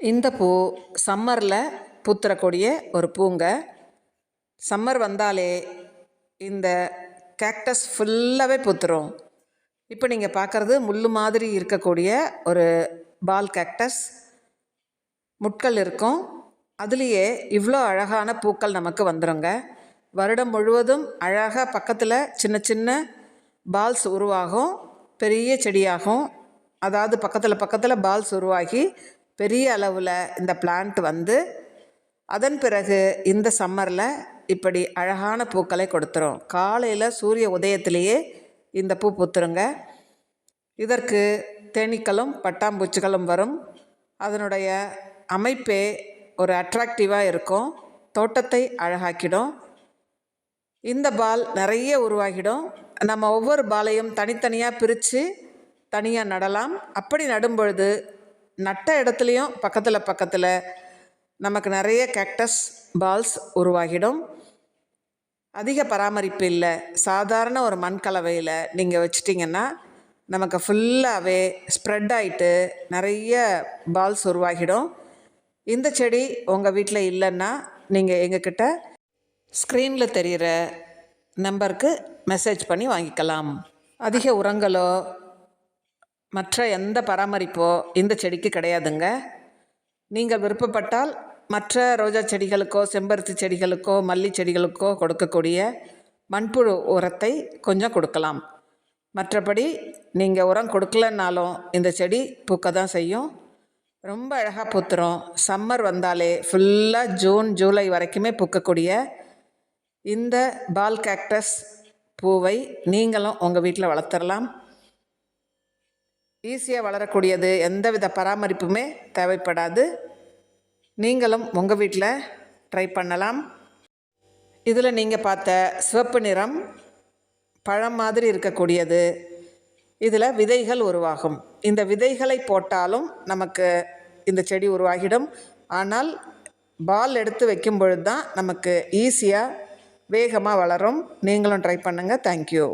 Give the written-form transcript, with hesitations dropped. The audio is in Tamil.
இந்த பூ சம்மரில் பூத்துறக்கூடிய ஒரு பூங்க. சம்மர் வந்தாலே இந்த கேக்டஸ் ஃபுல்லாகவே பூத்துரும். இப்போ நீங்கள் பார்க்குறது முள் மாதிரி இருக்கக்கூடிய ஒரு பால் கேக்டஸ். முட்கள் இருக்கும். அதுலேயே இவ்வளோ அழகான பூக்கள் நமக்கு வந்துடுங்க. வருடம் முழுவதும் அழகாக பக்கத்தில் சின்ன சின்ன பால்ஸ் உருவாகும், பெரிய செடியாகும். அதாவது பக்கத்தில் பால்ஸ் உருவாகி பெரிய அளவில் இந்த பிளான்ட் வந்து அதன் பிறகு இந்த சம்மரில் இப்படி அழகான பூக்களை கொடுத்துரும். காலையில் சூரிய உதயத்திலேயே இந்த பூ பூத்துருங்க. இதற்கு தேனீக்களும் பட்டாம்பூச்சிகளும் வரும். அதனுடைய அமைப்பே ஒரு அட்ராக்டிவாக இருக்கும். தோட்டத்தை அழகாக்கிடும். இந்த பால் நிறைய உருவாகிடும். நம்ம ஒவ்வொரு பாலையும் தனித்தனியாக பிரித்து தனியாக நடலாம். அப்படி நடும்பொழுது நட்ட இடத்துலையும் பக்கத்தில் நமக்கு நிறைய கேக்டஸ் பால்ஸ் உருவாகிடும். அதிக பராமரிப்பு இல்லை. சாதாரண ஒரு மண் கலவையில் நீங்கள் வச்சிட்டிங்கன்னா நமக்கு ஃபுல்லாகவே ஸ்ப்ரெட் ஆகிட்டு நிறைய பால்ஸ் உருவாகிடும். இந்த செடி உங்கள் வீட்டில் இல்லைன்னா நீங்கள் எங்ககிட்ட ஸ்க்ரீனில் தெரிகிற நம்பருக்கு மெசேஜ் பண்ணி வாங்கிக்கலாம். அதிக உரங்களோ மற்ற எந்த பராமரிப்போ இந்த செடிக்கு கிடையாதுங்க. நீங்கள் விருப்பப்பட்டால் மற்ற ரோஜா செடிகளுக்கோ செம்பருத்தி செடிகளுக்கோ மல்லி செடிகளுக்கோ கொடுக்கக்கூடிய மண்புழு உரத்தை கொஞ்சம் கொடுக்கலாம். மற்றபடி நீங்கள் உரம் கொடுக்கலன்னாலும் இந்த செடி பூக்க தான் செய்யும். ரொம்ப அழகாக பூத்துரும். சம்மர் வந்தாலே ஃபுல்லாக ஜூன் ஜூலை வரைக்குமே பூக்கக்கூடிய இந்த பால் கேக்டஸ் பூவை நீங்களும் உங்கள் வீட்டில் வளர்த்துடலாம். ஈஸியாக வளரக்கூடியது, எந்தவித பராமரிப்புமே தேவைப்படாது. நீங்களும் உங்கள் வீட்டில் ட்ரை பண்ணலாம். இதில் நீங்கள் பார்த்த சிவப்பு நிறம் பழம் மாதிரி இருக்கக்கூடியது. இதில் விதைகள் உருவாகும். இந்த விதைகளை போட்டாலும் நமக்கு இந்த செடி உருவாகிடும். ஆனால் பால் எடுத்து வைக்கும் பொழுது தான் நமக்கு ஈஸியாக வேகமாக வளரும். நீங்களும் ட்ரை பண்ணுங்கள். தேங்க்யூ.